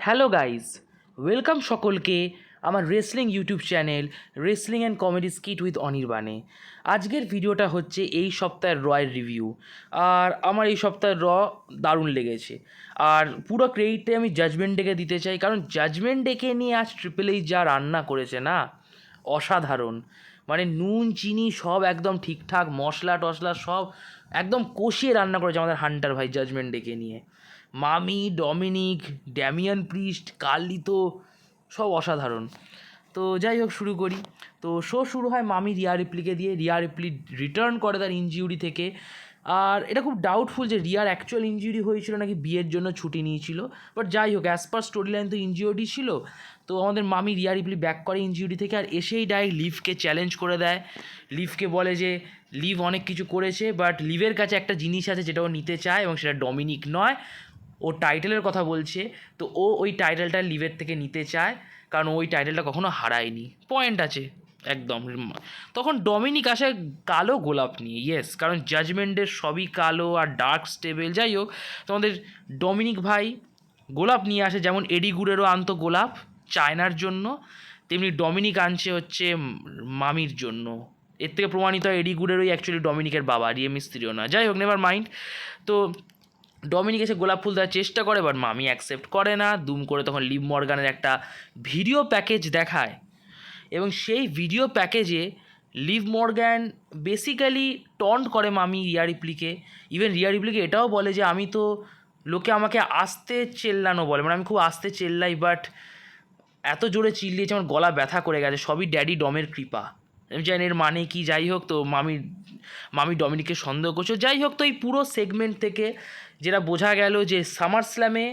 Hello guys, welcome সকলকে আমার wrestling YouTube channel wrestling and comedy skit with অনির্বাণে। আজকের ভিডিওটা হচ্ছে এই সপ্তাহের রয়ের রিভিউ। আর আমার এই সপ্তাহের দারুণ লেগেছে। আর পুরো ক্রেডিটে আমি জাজমেন্ট ডেকে দিতে চাই, কারণ জাজমেন্ট ডেকে নিয়ে আজ ট্রিপল এইচ যা রান্না করেছে না, অসাধারণ। মানে নুন চিনি সব একদম ঠিকঠাক, মশলা টশলা সব একদম কষিয়ে রান্না করেছে আমাদের হান্টার ভাই জাজমেন্ট ডেকে নিয়ে। মামি, ডমিনিক, ড্যামিয়ান প্রিস্ট, কার্লিতো সব অসাধারণ। তো যাই হোক, শুরু করি। তো শো শুরু হয় মামি রিয়া রিপ্লিকে দিয়ে। রিয়া রিপ্লি রিটার্ন করে তার ইনজিউরি থেকে। আর এটা খুব ডাউটফুল যে রিয়ার অ্যাকচুয়াল ইনজিউরি হয়েছিল নাকি বিয়ের জন্য ছুটি নিয়েছিল। বাট যাই হোক, অ্যাজ পার স্টোরি লাইন তো ইনজিউরি ছিল। তো আমাদের মামি রিয়া রিপ্লি ব্যাক করে ইনজিউরি থেকে, আর এসেই ডাইরেক্ট লিভকে চ্যালেঞ্জ করে দেয়। লিভকে বলে যে লিভ অনেক কিছু করেছে, বাট লিভের কাছে একটা জিনিস আছে যেটা ও নিতে চায়, এবং সেটা ডমিনিক নয়, ও টাইটেলের কথা বলছে। তো ও ওই টাইটেলটা লিভের থেকে নিতে চায়, কারণ ওই টাইটেলটা কখনো হারায়নি। পয়েন্ট আছে একদম। তখন ডমিনিক আসে কালো গোলাপ নিয়ে। ইয়েস, কারণ জাজমেন্টের সবই কালো আর ডার্ক স্টেবল। যাই হোক, তোমাদের ডমিনিক ভাই গোলাপ নিয়ে আসে, যেমন এডি গুরেরও আনতো গোলাপ চায়নার জন্য, তেমনি ডমিনিক আনছে হচ্ছে মামির জন্য। এর থেকে প্রমাণিত হয় এডি গুরেরই অ্যাকচুয়ালি ডমিনিকের বাবা, রিয়ে মিস্ত্রিও না। যাই হোক, নেভার মাইন্ড। তো ডমিনিক এসে গোলাপ ফুল দেওয়ার চেষ্টা করে, বাট মামি অ্যাকসেপ্ট করে না। দুম করে তখন লিভ মর্গানের একটা ভিডিও প্যাকেজ দেখায়, এবং সেই ভিডিও প্যাকেজে লিভ মর্গ্যান বেসিক্যালি টন্ট করে মামি রিয়া রিপ্লিকে। ইভেন রিয়া রিপ্লিকে এটাও বলে যে আমি তো, লোকে আমাকে আস্তে চেল্লানো বলে, মানে আমি খুব আস্তে চেল্লাই, বাট এত জোরে চিল্লিয়েছে আমার গলা ব্যথা করে গেছে, সবই ড্যাডি ডমের কৃপা। আমি জানি এর মানে কি। যাই হোক, তো মামি ডমিনিককে সন্দেহ করছো। যাই হোক, তো এই পুরো সেগমেন্ট থেকে যেটা বোঝা গেল যে সামার স্ল্যামে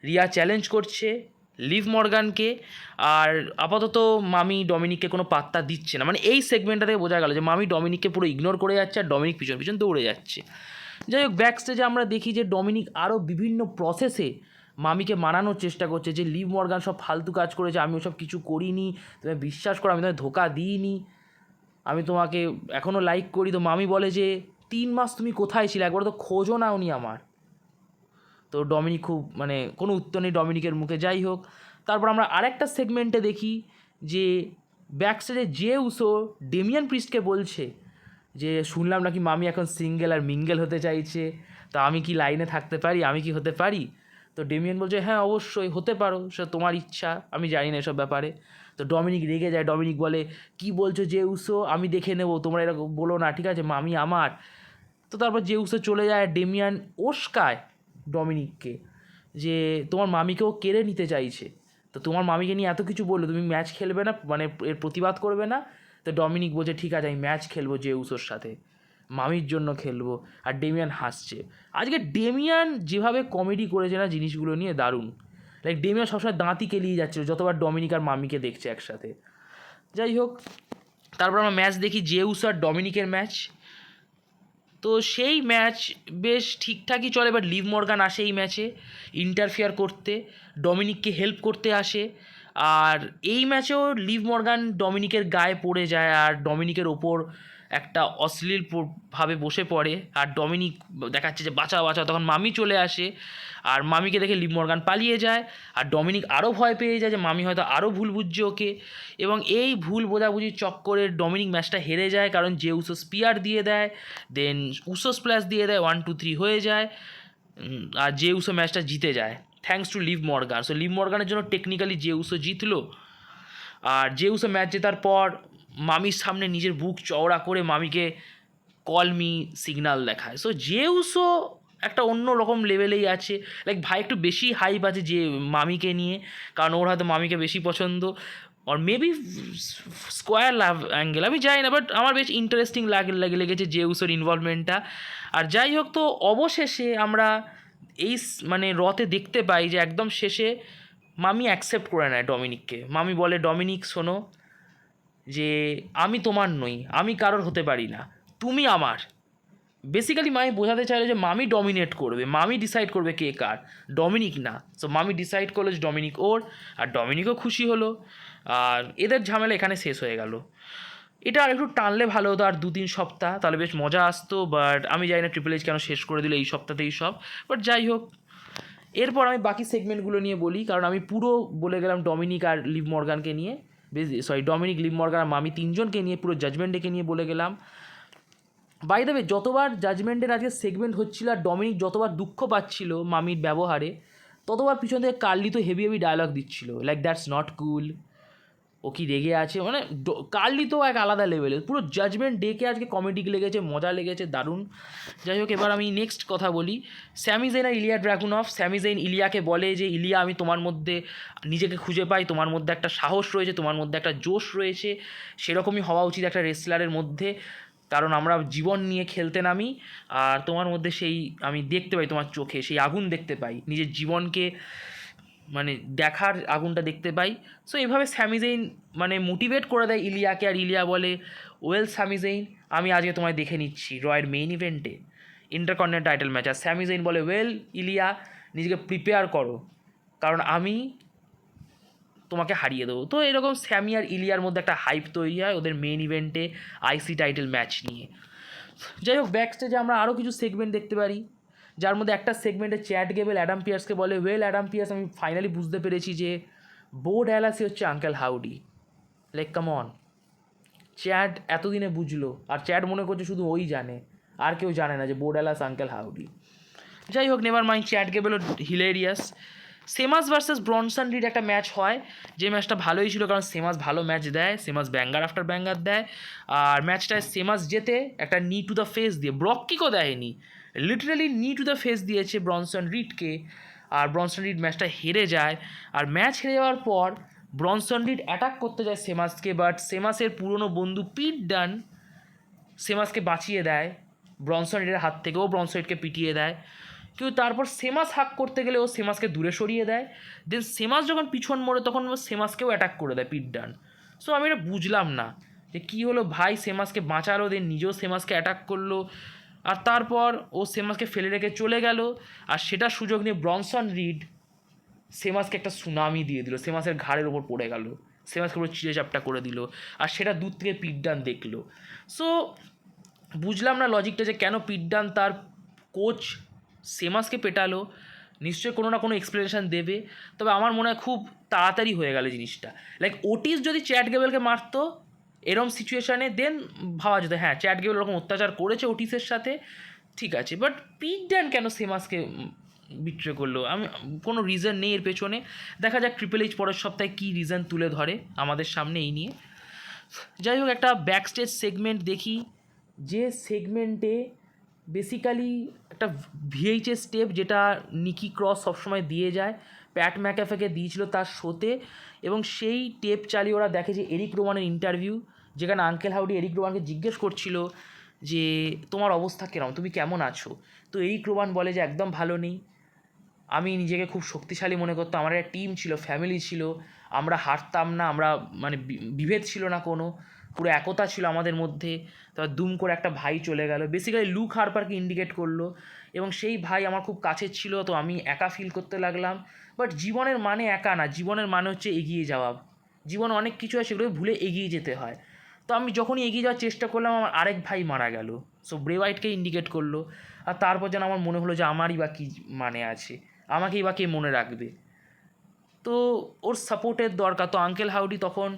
রিয়া চ্যালেঞ্জ করছে লিভ মর্গানকে, আর আপাতত মামি ডমিনিককে কোনো পাত্তা দিচ্ছে না। মানে এই সেগমেন্টটা থেকে বোঝা গেল যে মামি ডমিনিককে পুরো ইগনোর করে যাচ্ছে, আর ডমিনিক পিছন পিছন দৌড়ে যাচ্ছে। যাই হোক, ব্যাক স্টেজে আমরা দেখি যে ডমিনিক আরও বিভিন্ন প্রসেসে মামিকে মানানোর চেষ্টা করছে যে লিভ মর্গান সব ফালতু কাজ করেছে, আমি ওসব কিছু করিনি, তুমি বিশ্বাস করো, আমি তোমায় ধোকা দিইনি, আমি তোমাকে এখনও লাইক করি। তো মামি বলে যে 3 মাস তুমি কোথায় ছিলে, একবার তো খোঁজও নাও নি আমার। তো ডমিনিক খুব, মানে কোনো উত্তর নেই ডমিনিকের মুখে। যাই হোক, তারপর আমরা আরেকটা সেগমেন্টে দেখি যে ব্যাকস্টেজে যে উসো ডেমিয়ান প্রিস্টকে বলছে যে শুনলাম নাকি মামি এখন সিঙ্গেল আর মিঙ্গেল হতে চাইছে, তো আমি কি লাইনে থাকতে পারি, আমি কি হতে পারি? তো ডেমিয়ান বলছে হ্যাঁ অবশ্যই হতে পারো, সে তোমার ইচ্ছা, আমি জানি না এসব ব্যাপারে। তো ডমিনিক রেগে যায়। ডমিনিক বলে কি বলছো যে উসো, আমি দেখে নেবো, তোমরা এরকম বলো না, ঠিক আছে, মামি আমার। তো তারপর যে উসো চলে যায়, ডেমিয়ান ওস্কায় ডমিনিককে যে তোমার মামিকেও কেড়ে নিতে চাইছে, তো তোমার মামিকে নিয়ে এত কিছু বললো, তুমি ম্যাচ খেলবে না, মানে এর প্রতিবাদ করবে না? তো ডমিনিক বলছে ঠিক আছে, আমি ম্যাচ খেলবো যে উসোর সাথে, মামির জন্য খেলবো। আর ডেমিয়ান হাসছে। আজকে ডেমিয়ান যেভাবে কমেডি করেছে না জিনিসগুলো নিয়ে, দারুণ। লাইক ডেমিয়ান সবসময় দাঁতই কেলিয়ে যাচ্ছিলো যতবার ডমিনিক আর মামিকে দেখছে একসাথে। যাই হোক, তারপর আমরা ম্যাচ দেখি জেউস আর ডমিনিকের ম্যাচ। তো সেই ম্যাচ বেশ ঠিকঠাকই চলে, বাট লিভ মর্গান আসে এই ম্যাচে ইন্টারফেয়ার করতে, ডমিনিককে হেল্প করতে আসে। আর এই ম্যাচেও লিভ মর্গান ডমিনিকের গায়ে পড়ে যায়, আর ডমিনিকের ওপর একটা অশ্লীল ভাবে বসে পড়ে, আর ডমিনিক দেখাচ্ছে যে বাঁচাও বাঁচাও। তখন মামি চলে আসে, আর মামিকে দেখে লিভ মর্গান পালিয়ে যায়, আর ডমিনিক আরও ভয় পেয়ে যায় যে মামি হয়তো আরও ভুল বুঝছে ওকে। এবং এই ভুল বোঝাবুঝির চক্করে ডমিনিক ম্যাচটা হেরে যায়, কারণ যে উসো স্পিয়ার দিয়ে দেয়, দেন উসো স্প্ল্যাশ দিয়ে দেয়, 1 2 3 হয়ে যায়, আর যে উসো ম্যাচটা জিতে যায় thanks to Liv Morgan. So Liv মর্গানের জন্য টেকনিক্যালি যে উসো জিতলো। আর যে উসো ম্যাচ জেতার পর মামির সামনে নিজের বুক চওড়া করে মামিকে কল মি সিগনাল দেখায়। সো যে উসো একটা অন্য রকম লেভেলেই আছে। লাইক ভাই একটু বেশি হাইপ আছে যে মামিকে নিয়ে, কারণ ওর হয়তো মামিকে বেশি পছন্দ, আর মেবি স্কোয়ার লাভ অ্যাঙ্গেল, আমি জানি না, বাট আমার বেশ ইন্টারেস্টিং লেগেছে যে উসোর ইনভলভমেন্টটা। আর যাই হোক, তো অবশেষে আমরা এই মানে রতে দেখতে পাই যে একদম শেষে মামি অ্যাকসেপ্ট করে নেয় ডমিনিককে। মামি বলে ডমিনিক শোনো, যে আমি তোমার নই, আমি কারোর হতে পারি না, তুমি আমার। বেসিক্যালি মামি বোঝাতে চাইলো যে মামি ডমিনেট করবে, মামি ডিসাইড করবে কে কার, ডমিনিক না। সো মামি ডিসাইড করলো যে ডমিনিক ওর, আর ডমিনিকও খুশি হলো। আর এদের ঝামেলা এখানে শেষ হয়ে গেল। এটা আর একটু টানলে ভালো হতো, আর 2 3 সপ্তাহ, তাহলে বেশ মজা আসতো। বাট আমি জানি না ট্রিপল এইচ কেন শেষ করে দিল এই সপ্তাহতেই সব। বাট যাই হোক, এরপর আমি বাকি সেগমেন্টগুলো নিয়ে বলি, কারণ আমি পুরো বলে গেলাম ডমিনিক আর লিভ মর্গানকে নিয়ে, ডমিনিক, লিভ মর্গান আর মামি তিনজনকে নিয়ে, পুরো জাজমেন্ট ডেকে নিয়ে বলে গেলাম। বাই দ্য ওয়ে, যতবার জাজমেন্টের আজকে সেগমেন্ট হচ্ছিল আর ডমিনিক যতবার দুঃখ পাচ্ছিল মামির ব্যবহারে, ততবার পিছন থেকে কার্লি তো হেভি হেভি ডায়লগ দিচ্ছিল, লাইক দ্যাটস নট কুল, ও কি রেগে আছে, মানে কার্লি তো এক আলাদা লেভেলে। পুরো জাজমেন্ট ডেকে আজকে কমেডি লেগেছে, মজা লেগেছে, দারুণ। যাই হোক, এবার আমি নেক্সট কথা বলি, স্যামি জেন আর ইলিয়া ড্রাগুনভ। স্যামি জেন ইলিয়াকে বলে যে, ইলিয়া, আমি তোমার মধ্যে নিজেকে খুঁজে পাই, তোমার মধ্যে একটা সাহস রয়েছে, তোমার মধ্যে একটা জোশ রয়েছে, সেরকমই হওয়া উচিত একটা রেসলারের মধ্যে, কারণ আমরা জীবন নিয়ে খেলতে নামি, আর তোমার মধ্যে সেই আমি দেখতে পাই, তোমার চোখে সেই আগুন দেখতে পাই, নিজের জীবনকে মানে দেখার আগুনটা দেখতে পাই। সো এইভাবে স্যামি জেইন মানে মোটিভেট করে দেয় ইলিয়াকে, আর ইলিয়া বলে, ওয়েল স্যামি জেইন, আমি আজকে তোমায় দেখে নিচ্ছি রয়ের মেইন ইভেন্টে, ইন্টারকন্টিনেন্টাল টাইটেল ম্যাচ। আর স্যামি জেইন বলে, ওয়েল ইলিয়া, নিজেকে প্রিপেয়ার করো, কারণ আমি তোমাকে হারিয়ে দেবো। তো এরকম স্যামি আর ইলিয়ার মধ্যে একটা হাইপ তৈরি হয় ওদের মেইন ইভেন্টে আইসি টাইটেল ম্যাচ নিয়ে। যাই হোক, ব্যাক স্টেজে আমরা আরও কিছু সেগমেন্ট দেখতে পারি, যার মধ্যে একটা সেগমেন্টে চ্যাট গেবেল অ্যাডাম পিয়ার্সকে বলে, ওয়েল অ্যাডাম পিয়ার্স, আমি ফাইনালি বুঝতে পেরেছি যে বো ড্যালাসই হচ্ছে uncle Howdy. Like come on, chat এতদিনে বুঝলো, আর চ্যাট মনে করছে শুধু ওই জানে, আর কেউ জানে না যে বো ড্যালাস আঙ্কেল হাউডি। যাই হোক, নেভার মাইন্ড, চ্যাট গেবেলও hilarious. Sheamus versus Bronson Reed একটা ম্যাচ হয়, যে ম্যাচটা ভালোই ছিল, কারণ সেমাস ভালো ম্যাচ দেয়, সেমাস ব্যাঙ্গার আফটার ব্যাঙ্গার দেয়, আর ম্যাচটায় সেমাস জেতে একটা নি টু দ্য ফেস দিয়ে, ব্রক কিকও দেয়নি, লিটারালি নি টু দ্য ফেস দিয়েছে ব্রনসন রিডকে, আর ব্রনসন রিড ম্যাচটা হেরে যায়। আর ম্যাচ হেরে যাওয়ার পর ব্রনসন রিড অ্যাটাক করতে যায় সেমাসকে, বাট সেমাসের পুরনো বন্ধু পিট ডান সেমাসকে বাঁচিয়ে দেয় ব্রনসন রিডের হাত থেকে, ও ব্রনসন রিডকে পিটিয়ে দেয়, কিন্তু তারপর সেমাস হাক করতে গেলে ও সেমাসকে দূরে সরিয়ে দেয়। দেন সেমাস যখন পিছন মোড়ে তখন ও সেমাসকেও অ্যাটাক করে দেয় পিট ডান। সো আমি এটা বুঝলাম না যে কী হলো, ভাই সেমাসকে বাঁচালো, দেন নিজেও সেমাসকে অ্যাটাক করলো, আর তারপর ও সেমাসকে ফেলে রেখে চলে গেল, আর সেটা সুযোগ নিয়ে ব্রনসন রিড সেমাসকে একটা সুনামি দিয়ে দিল, সেমাসের ঘাড়ের ওপর পড়ে গেল, সেমাসকে পুরো চিড়ে চাপটা করে দিল, আর সেটা দূর থেকে পিট ডান দেখলো। সো বুঝলাম না লজিকটা, যে কেন পিট ডান তার কোচ সেমাসকে পেটালো, নিশ্চয়ই কোনো না কোনো এক্সপ্লেনেশান দেবে, তবে আমার মনে হয় খুব তাড়াতাড়ি হয়ে গেল জিনিসটা। লাইক ওটিস যদি চ্যাট গেবেলকে মারতো এরম সিচুয়েশানে, দেন ভাবা যেত হ্যাঁ চ্যাট গেবেল ওরকম অত্যাচার করেছে ওটিসের সাথে, ঠিক আছে, বাট পিট ডান কেন সেমাসকে বিট্রে করলো, আমি কোনো রিজন নেই এর পেছনে। দেখা যাক ট্রিপল এইচ পরের সপ্তাহে কী রিজন তুলে ধরে আমাদের সামনে এই নিয়ে। যাই হোক, একটা ব্যাকস্টেজ সেগমেন্ট দেখি, যে সেগমেন্টে বেসিক্যালি একটা ভিএইচএস স্টেপ, যেটা নিকি ক্রস সবসময় দিয়ে যায়, প্যাট ম্যাকাফেকে দিয়েছিল তার শোতে, এবং সেই টেপ চালিয়ে ওরা দেখে যে এরিক রোমানের ইন্টারভিউ, যেখানে আঙ্কেল হাউডি এরিক রোমানকে জিজ্ঞেস করছিল যে তোমার অবস্থা কেমন, তুমি কেমন আছো, তো এরিক রোমান বলে যে একদম ভালো নেই, আমি নিজেকে খুব শক্তিশালী মনে করতাম, আমার একটা টিম ছিল, ফ্যামিলি ছিল, আমরা হারতাম না, আমরা মানে বিভেদ ছিল না কোনো, পুরো একতা ছিল আমাদের মধ্যে, তারপর দুম করে একটা ভাই চলে গেল, বেসিক্যালি লুক হারপারকে ইন্ডিকেট করলো, এবং সেই ভাই আমার খুব কাছের ছিল, তো আমি একা ফিল করতে লাগলাম। বাট জীবনের মানে একা না, জীবনের মানে হচ্ছে এগিয়ে যাওয়া, জীবন অনেক কিছু হয় সেগুলো ভুলে এগিয়ে যেতে হয়। তো আমি যখনই এগিয়ে যাওয়ার চেষ্টা করলাম, আমার আরেক ভাই মারা গেল, সো ব্রে হোয়াইটকে ইন্ডিকেট করলো, আর তারপর যেন আমার মনে হলো যে আমারই বা কী মানে আছে, আমাকেই বা কে মনে রাখবে, তো ওর সাপোর্টের দরকার। তো আঙ্কেল হাউডি তখন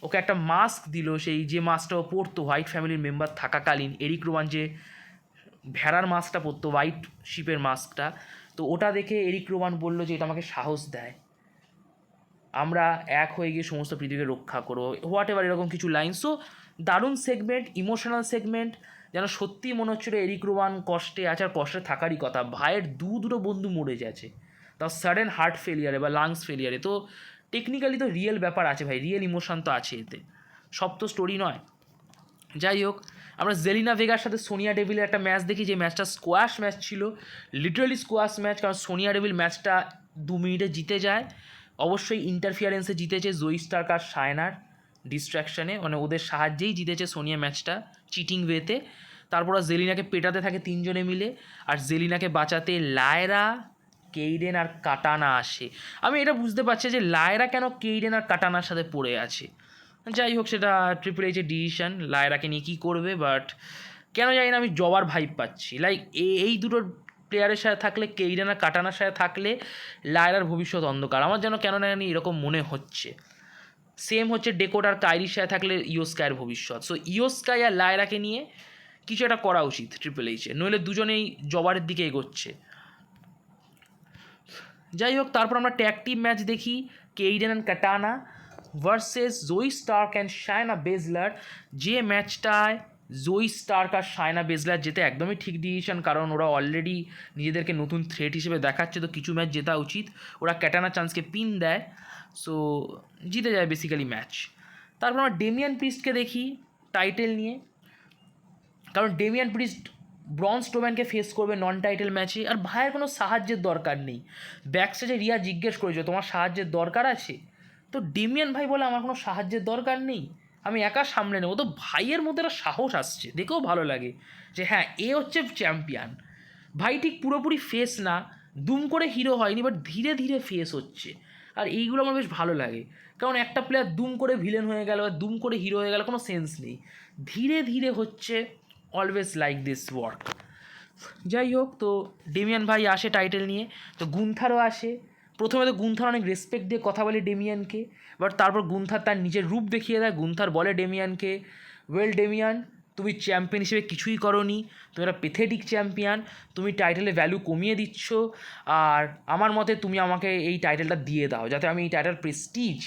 ওকে একটা মাস্ক দিল, সেই যে মাস্কটা ও পরতো হোয়াইট ফ্যামিলির মেম্বার থাকাকালীন, এরিক রোমান যে ভেড়ার মাস্কটা পরতো, হোয়াইট শিপের মাস্কটা, তো ওটা দেখে এরিক রোমান বলল যে এটা আমাকে সাহস দেয়, আমরা এক হয়ে গিয়ে সমস্ত পৃথিবীকে রক্ষা করবো, হোয়াট এভার, এরকম কিছু লাইন। সো দারুণ সেগমেন্ট, ইমোশনাল সেগমেন্ট, যেন সত্যিই মনে হচ্ছিলো এরিক রোমান কষ্টে আছে, আর কষ্টে থাকারই কথা, ভাইয়ের দুটো বন্ধু মরে যাচ্ছে, তাও সাডেন হার্ট ফেলিয়ারে বা লাংস ফেলিয়ারে, তো টেকনিক্যালি তো রিয়েল ব্যাপার আছে ভাই, রিয়েল ইমোশন তো আছে এতে, সব তো স্টোরি নয়। যাই হোক, আমরা জেলিনা ভেগার সাথে সোনিয়া ডেভিলের একটা ম্যাচ দেখি, যে ম্যাচটা স্কোয়াশ ম্যাচ ছিল, লিটারালি স্কোয়াশ ম্যাচ, কারণ সোনিয়া ডেভিল ম্যাচটা 2 মিনিটে জিতে যায়, অবশ্যই ইন্টারফিয়ারেন্সে জিতেছে জয়ী স্টার্ক আর শায়নার ডিস্ট্র্যাকশানে, মানে ওদের সাহায্যেই জিতেছে সোনিয়া ম্যাচটা চিটিং ওয়েতে। তারপর জেলিনাকে পেটাতে থাকে তিনজনে মিলে, আর জেলিনাকে বাঁচাতে লায়রা, কেইডেন আর কাটানা আসে। আমি এটা বুঝতে পারছি যে লায়রা কেন কেইডেন আর কাটানার সাথে পড়ে আছে, যাই হোক সেটা ট্রিপল এইচের ডিসিশন, লায়রাকে নিয়ে কী করবে, বাট কেন জানি না আমি জবার ভাইব পাচ্ছি, লাইক এই দুটোর প্লেয়ারের সাথে থাকলে, কেইডেন আর কাটানার সাথে থাকলে লায়রার ভবিষ্যৎ অন্ধকার। আমার যেন কেন না জানি এরকম মনে হচ্ছে। সেম হচ্ছে ডেকোড আর কাইরির সাথে থাকলে ইয়োস্কাইয়ের ভবিষ্যৎ। সো ইয়োস্কাই আর লায়রাকে নিয়ে কিছু একটা করা উচিত ট্রিপল এইচে, নইলে দুজনেই জবারের দিকে এগোচ্ছে। যাই হোক, তারপর আমরা ট্যাগ টিম ম্যাচ দেখি, Kayden and Katana versus Zoey Stark and Shayna Baszler. যে ম্যাচটায় জোই স্টার্ক আর শায়না বেজলার যেতে একদমই ঠিক ডিসিশন, কারণ ওরা অলরেডি নিজেদেরকে নতুন থ্রেট হিসেবে দেখাচ্ছে, তো কিছু ম্যাচ জেতা উচিত। ওরা ক্যাটানা চান্সকে পিন দেয়, সো জিতে যায় বেসিক্যালি ম্যাচ। তারপর আমরা ডেমিয়ান প্রিস্টকে দেখি টাইটেল নিয়ে, কারণ ডেমিয়ান প্রিস্ট ব্রন স্ট্রোম্যানকে ফেস করবে নন টাইটেল ম্যাচে, আর ভাইয়ের কোনো সাহায্যের দরকার নেই। ব্যাকস্টেজে রিয়া জিজ্ঞেস করেছে তোমার সাহায্যের দরকার আছে, তো ডেমিয়ান ভাই বলে আমার কোনো সাহায্যের দরকার নেই, আমি একা সামলে নেবো। তো ভাইয়ের মধ্যে একটা সাহস আসছে, দেখেও ভালো লাগে যে হ্যাঁ এ হচ্ছে চ্যাম্পিয়ন। ভাই ঠিক পুরোপুরি ফেস না, দুম করে হিরো হয়নি, বাট ধীরে ধীরে ফেস হচ্ছে, আর এইগুলো আমার বেশ ভালো লাগে। কারণ একটা প্লেয়ার দুম করে ভিলেন হয়ে গেল বা দুম করে হিরো হয়ে গেল কোনো সেন্স নেই, ধীরে ধীরে হচ্ছে। Always like this work. যাই হোক, তো ডেমিয়ান ভাই আসে টাইটেল নিয়ে, তো গুন্থারও আসে। প্রথমে তো গুন্থার অনেক রেসপেক্ট দিয়ে কথা বলে ডেমিয়ানকে, বাট তারপর গুন্থার তার নিজের রূপ দেখিয়ে দেয়। গুন্থার বলে ডেমিয়ানকে, ওয়েল ডেমিয়ান, তুমি চ্যাম্পিয়ন হিসেবে কিছুই করোনি, তুমি একটা পেথেটিক চ্যাম্পিয়ন, তুমি টাইটেলের ভ্যালু কমিয়ে দিচ্ছ, আর আমার মতে তুমি আমাকে এই টাইটেলটা দিয়ে দাও যাতে আমি এই টাইটেল প্রেস্টিজ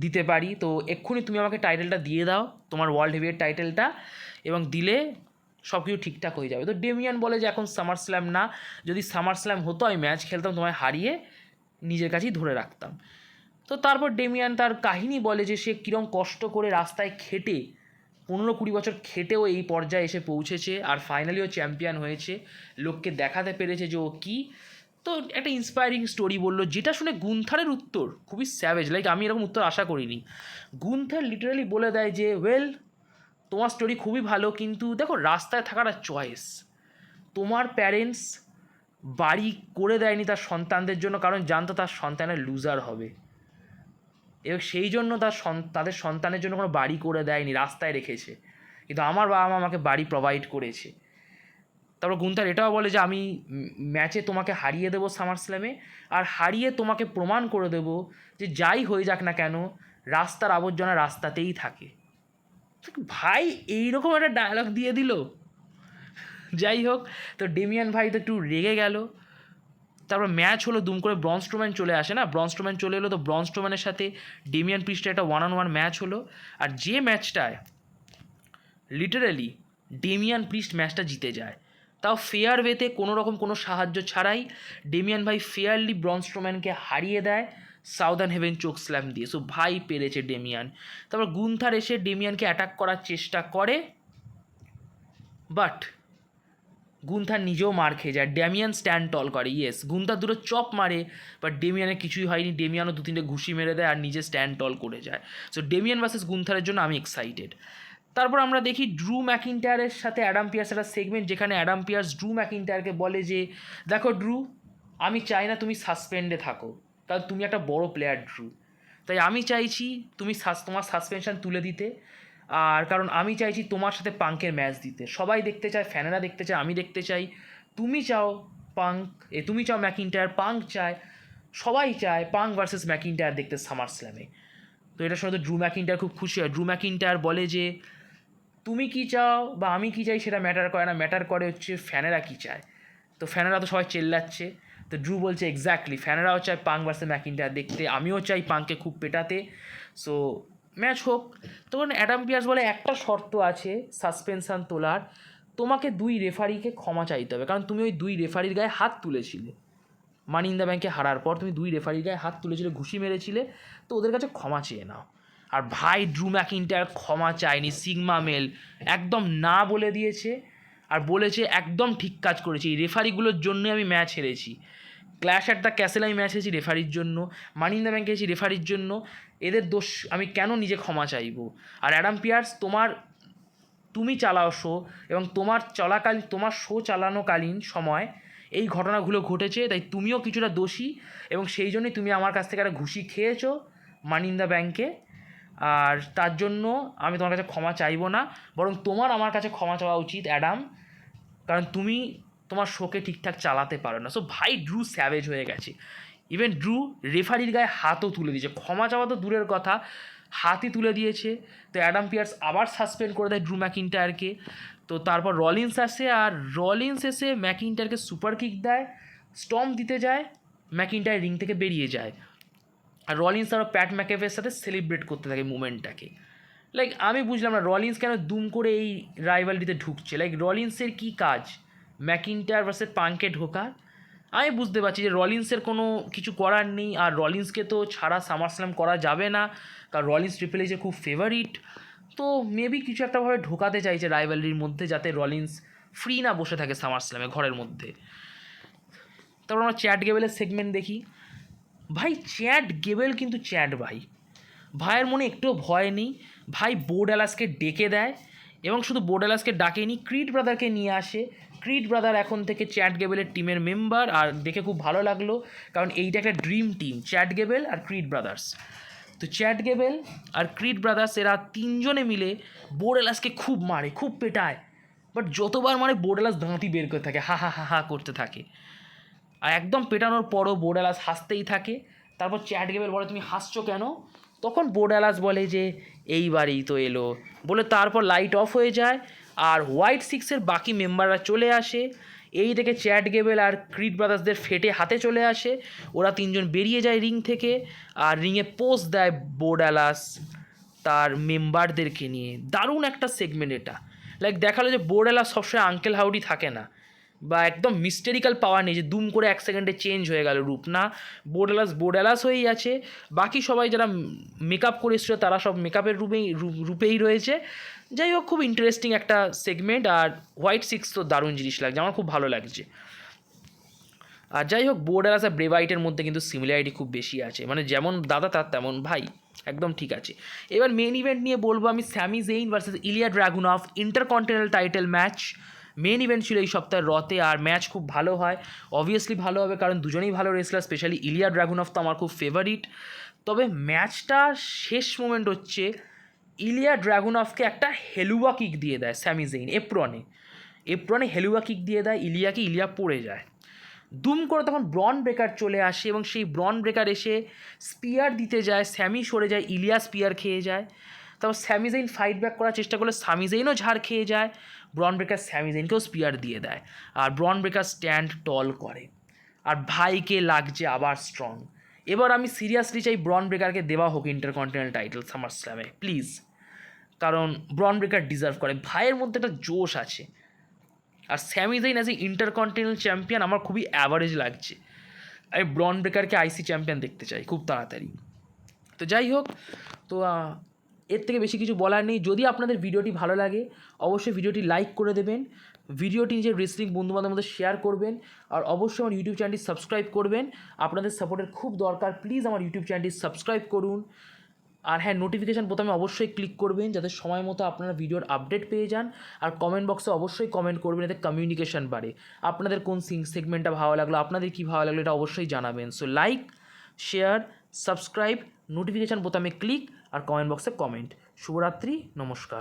দিতে পারি। তো এক্ষুনি তুমি আমাকে টাইটেলটা দিয়ে দাও, তোমার ওয়ার্ল্ড হেভিওয়েট টাইটেলটা, এবং দিলে সব কিছু ঠিকঠাক হয়ে যাবে। তো ডেমিয়ান বলে যে এখন সামার স্ল্যাম না, যদি সামার স্ল্যাম হতো আমি ম্যাচ খেলতাম, তোমায় হারিয়ে নিজের কাছেই ধরে রাখতাম। তো তারপর ডেমিয়ান তার কাহিনী বলে যে সে কীরকম কষ্ট করে রাস্তায় খেটে 15-20 বছর খেটেও এই পর্যায়ে এসে পৌঁছেছে, আর ফাইনালিও চ্যাম্পিয়ন হয়েছে, লোককে দেখাতে পেরেছে যে ও কী। তো একটা ইন্সপায়ারিং স্টোরি বললো, যেটা শুনে গুন্থারের উত্তর খুবই স্যাভেজ, লাইক আমি এরকম উত্তর আশা করিনি। গুন্থার লিটারালি বলে দেয় যে ওয়েল, তোমার স্টোরি খুবই ভালো, কিন্তু দেখো রাস্তায় থাকাটা চয়েস। তোমার প্যারেন্টস বাড়ি করে দেয়নি তার সন্তানদের জন্য, কারণ জানতো তার সন্তানের লুজার হবে, এবং সেই জন্য তাদের সন্তানের জন্য কোনো বাড়ি করে দেয়নি, রাস্তায় রেখেছে। কিন্তু আমার বাবা মা আমাকে বাড়ি প্রোভাইড করেছে। তারপর গুন্থার এটাও বলে যে আমি ম্যাচে তোমাকে হারিয়ে দেবো সামার স্ল্যামে, আর হারিয়ে তোমাকে প্রমাণ করে দেবো যে যাই হয়ে যাক না কেন, রাস্তার আবর্জনা রাস্তাতেই থাকে। ভাই এইরকম একটা ডায়লগ দিয়ে দিল। যাই হোক, তো ডেমিয়ান ভাই তো একটু রেগে গেল। তারপর ম্যাচ হলো, দুম করে ব্রন স্ট্রোম্যান চলে আসে না, ব্রন স্ট্রোম্যান চলে এলো, তো ব্রন স্ট্রোম্যানের সাথে ডেমিয়ান প্রিস্টের একটা 1-on-1 ম্যাচ হলো, আর যে ম্যাচটায় লিটারালি ডেমিয়ান প্রিস্ট ম্যাচটা জিতে যায়, তাও ফেয়ার ওয়েতে, কোনো রকম কোনো সাহায্য ছাড়াই ডেমিয়ান ভাই ফেয়ারলি ব্রন স্ট্রোম্যানকে হারিয়ে দেয় সাউদার্ন হেভেন চোক স্ল্যাম দিয়ে। সো ভাই পেরেছে ডেমিয়ান। তারপর গুন্থার এসে ডেমিয়ানকে অ্যাটাক করার চেষ্টা করে, বাট গুন্থার নিজেও মার খেয়ে যায়। ডেমিয়ান স্ট্যান্ড টল করে, ইয়েস গুন্থার দুটো চপ মারে, বাট ডেমিয়ানের কিছুই হয়নি, ডেমিয়ানও 2-3টে ঘুষি মেরে দেয় আর নিজে স্ট্যান্ড টল করে যায়। সো ডেমিয়ান ভার্সেস গুন্থারের জন্য আমি এক্সাইটেড। তারপর আমরা দেখি ড্রু ম্যাকিন্টায়ারের সাথে অ্যাডাম পিয়ার্স একটা সেগমেন্ট, যেখানে অ্যাডাম পিয়ার্স ড্রু ম্যাকিন্টায়ারকে বলে যে দেখো ড্রু, আমি চাই না তুমি সাসপেন্ডে থাকো, কারণ তুমি একটা বড় প্লেয়ার ড্রু, তাই আমি চাইছি তুমি তোমার সাসপেনশন তুলে দিতে, আর কারণ আমি চাইছি তোমার সাথে পাঙ্কের ম্যাচ দিতে। সবাই দেখতে চায়, ফ্যানেরা দেখতে চায়, আমি দেখতে চাই, তুমি চাও তুমি চাও ম্যাকিন্টায়ার, পাঙ্ক চায়, সবাই চায় পাঙ্ক ভার্সেস ম্যাকিন্টায়ার দেখতে সামার স্ল্যামে। তো এটা শুনে তো ড্রু ম্যাকিন্টায়ার খুব খুশি হয়। ড্রু ম্যাকিন্টায়ার বলে যে তুমি কী চাও বা আমি কী চাই সেটা ম্যাটার করে না, ম্যাটার করে হচ্ছে ফ্যানেরা কী চায়। তো ফ্যানেরা তো সবাই চেল্লাচ্ছে, তো ড্রু বলছে এক্স্যাক্টলি, ফ্যানেরাও চায় পাঙ্ক ভার্সেস ম্যাকিন্টায়ার দেখতে, আমিও চাই পাঙ্ককে খুব পেটাতে। সো ম্যাচ হোক। তখন অ্যাডাম পিয়ার্স বলে একটা শর্ত আছে সাসপেনশন তোলার, তোমাকে 2 রেফারিকে ক্ষমা চাইতে হবে, কারণ তুমি ওই 2 রেফারির গায়ে হাত তুলেছিলে মানি ইন দ্য ব্যাংকে হারার পর, তুমি 2 রেফারির গায়ে হাত তুলেছিলে, ঘুষি মেরেছিলে, তো ওদের কাছে ক্ষমা চেয়ে নাও। আর ভাই ড্রু ম্যাকিন্টায়ার ক্ষমা চায়নি, সিগমা মেল একদম না বলে দিয়েছে, আর বলেছে একদম ঠিক কাজ করেছি, এই রেফারিগুলোর জন্যই আমি ম্যাচ হেরেছি। ক্ল্যাশ অ্যাট দ্য ক্যাসেল আমি ম্যাচ হেরেছি রেফারির জন্য, মানি ইন দ্য ব্যাংকে হেরেছি রেফারির জন্য, এদের দোষ আমি কেন নিজে ক্ষমা চাইবো। আর অ্যাডাম পিয়ার্স তুমি চালাও শো, এবং তোমার শো চালানোকালীন সময় এই ঘটনাগুলো ঘটেছে, তাই তুমিও কিছুটা দোষী, এবং সেই জন্যই তুমি আমার কাছ থেকে একটা ঘুষি খেয়েছো মানি ইন দ্য ব্যাংকে, আর তার জন্য আমি তোমার কাছে ক্ষমা চাইবো না, বরং তোমার আমার কাছে ক্ষমা চাওয়া উচিত অ্যাডাম, কারণ তুমি তোমার শোকে ঠিকঠাক চালাতে পারো না। সো ভাই ড্রু স্যাভেজ হয়ে গেছে। ইভেন ড্রু রেফারির গায়ে হাতও তুলে দিয়েছে, ক্ষমা চাওয়া তো দূরের কথা, হাতই তুলে দিয়েছে। তো অ্যাডাম পিয়ার্স আবার সাসপেন্ড করে দেয় ড্রু ম্যাকিন্টায়ারকে। তো তারপর রলিন্স আসে, আর রলিন্স এসে ম্যাকিন্টায়ারকে সুপার কিক দেয়, স্টম্প দিতে যায়, ম্যাকিন্টায়ার রিং থেকে বেরিয়ে যায়। আর রলিন্স আর প্যাট ম্যাকেফের সাথে সেলিব্রেট করতে থাকে মুভমেন্টটাকে। লাইক আমি বুঝলাম না রলিন্স কেন দুম করে এই রাইভালরিতে ঢুকছে। লাইক রলিন্সের কী কাজ ম্যাকিন্টায়ার ভার্সেস পাঙ্কে ঢোকার? আমি বুঝতে পারছি যে রলিন্সের কোনো কিছু করার নেই, আর রলিন্সকে তো ছাড়া সামারস্ল্যাম করা যাবে না, কারণ রলিন্স ট্রিপল এইচের খুব ফেভারিট। তো মেবি কিছু একটাভাবে ঢোকাতে চাইছে রাইভালরির মধ্যে, যাতে রলিন্স ফ্রি না বসে থাকে সামারস্ল্যামে ঘরের মধ্যে। তারপর আমরা চ্যাট গেবেলের সেগমেন্ট দেখি। ভাই চ্যাট গেবেল কিন্তু ভাইয়ের মনে একটুও ভয় নেই। ভাই বো ডালাসকে ডেকে দেয়, এবং শুধু বো ডালাসকে ডাকেনি, ক্রিড ব্রাদারকে নিয়ে আসে। ক্রিড ব্রাদার এখন থেকে চ্যাট গেবেলের টিমের মেম্বার, আর দেখে খুব ভালো লাগলো, কারণ এইটা একটা ড্রিম টিম, চ্যাট গেবেল আর ক্রিড ব্রাদার্স। তো চ্যাট গেবেল আর ক্রিড ব্রাদার্স এরা তিনজনে মিলে বো ডালাসকে খুব মারে, খুব পেটায়, বাট যতবার মারে বো ডালাস দাঁতি বের করে থাকে, হা হা হা হা করতে থাকে। আর একদম পেটানোর পরও বো ডালাস হাসতেই থাকে। তারপর চ্যাট গেবেল বলে, তুমি হাসছো কেন? তখন বো ডালাস বলে যে এইবারেই তো এলো বলে, তারপর লাইট অফ হয়ে যায়, আর হোয়াইট সিক্সের বাকি মেম্বাররা চলে আসে। এই থেকে চ্যাট গেবেল আর ক্রিড ব্রাদার্সদের ফেটে হাতে চলে আসে, ওরা তিনজন বেরিয়ে যায় রিং থেকে, আর রিংয়ে পোজ দেয় বো ডালাস তার মেম্বারদেরকে নিয়ে। দারুণ একটা সেগমেন্ট এটা। লাইক দেখালো যে বো ডালাস সবসময় আঙ্কেল হাউডি থাকে না, বা একদম মিস্টেরিক্যাল পাওয়ার নেই যে দুম করে 1 সেকেন্ডে চেঞ্জ হয়ে গেল রূপ, না, বো ডালাস হয়েই আছে। বাকি সবাই যারা মেকআপ করে এসেছিলো তারা সব মেকআপের রূপেই রয়েছে। যাই হোক, খুব ইন্টারেস্টিং একটা সেগমেন্ট। আর হোয়াইট সিক্স তো দারুণ জিনিস লাগছে, আমার খুব ভালো লাগছে। আর যাই হোক, বো ডালাস আর ব্রে হোয়াইটের মধ্যে কিন্তু সিমিলারিটি খুব বেশি আছে, মানে যেমন দাদা তার তেমন ভাই, একদম ঠিক আছে। এবার মেন ইভেন্ট নিয়ে বলবো আমি, Sami Zayn versus Ilja Dragunov intercontinental title match. Main event ছিল এই সপ্তাহের রতে, আর ম্যাচ খুব ভালো হয়, অবভিয়াসলি ভালো হবে, কারণ দুজনেই ভালো রেসলার, স্পেশালি ইলিয়া ড্রাগুনভ তো আমার খুব ফেভারিট। তবে ম্যাচটার শেষ মোমেন্ট হচ্ছে ইলিয়া ড্রাগুনভকে একটা হেলুয়া কিক দিয়ে দেয় স্যামি জেইন, এপ্রনে হেলুয়া কিক দিয়ে দেয় ইলিয়াকে, ইলিয়া পড়ে যায়। দুম করে তখন ব্রন ব্রেকার চলে আসে, এবং সেই ব্রন ব্রেকার এসে স্পিয়ার দিতে যায়, স্যামি সরে যায়, ইলিয়া স্পিয়ার খেয়ে যায়। তারপর স্যামি জেইন ফাইট ব্যাক করার চেষ্টা করলে স্যামি জেইনও ঝাড় খেয়ে যায়, ব্রন ব্রেকার স্যামি জেইনকেও স্পিয়ার দিয়ে দেয়, আর ব্রন ব্রেকার স্ট্যান্ড টল করে, আর ভাইকে লাগছে আবার স্ট্রং। এবার আমি সিরিয়াসলি চাই ব্রন ব্রেকারকে দেওয়া হোক ইন্টারকন্টিনেন্টাল টাইটেল সামারস্ল্যামে, প্লিজ, কারণ ব্রন ব্রেকার ডিজার্ভ করে, ভাইয়ের মধ্যে একটা জোশ আছে। আর Sami Zayn as a intercontinental champion আমার খুবই অ্যাভারেজ লাগছে, আমি ব্রন ব্রেকারকে আইসি চ্যাম্পিয়ন দেখতে চাই খুব তাড়াতাড়ি। তো যাই হোক, তো এর থেকে বেশি কিছু বলার নেই। যদি আপনাদের ভিডিওটি ভালো লাগে অবশ্যই ভিডিওটি লাইক করে দেবেন, ভিডিওটি নিজের রেসলিং বন্ধুবান্ধবের মধ্যে শেয়ার করবেন, আর অবশ্যই আমার ইউটিউব চ্যানেলটি সাবস্ক্রাইব করবেন। আপনাদের সাপোর্টের খুব দরকার, প্লিজ আমার ইউটিউব চ্যানেলটি সাবস্ক্রাইব করুন। আর হ্যাঁ, নোটিফিকেশান বোতামে অবশ্যই ক্লিক করবেন, যাতে সময় মতো আপনারা ভিডিওর আপডেট পেয়ে যান। আর কমেন্ট বক্সে অবশ্যই কমেন্ট করবেন, এতে কমিউনিকেশান বাড়ে। আপনাদের কোন সেগমেন্টটা ভালো লাগলো, আপনাদের কী ভালো লাগলো, এটা অবশ্যই জানাবেন। So like, share, subscribe, notification বোতামে ক্লিক, আর কমেন্ট বক্সে কমেন্ট। শুভরাত্রি, নমস্কার।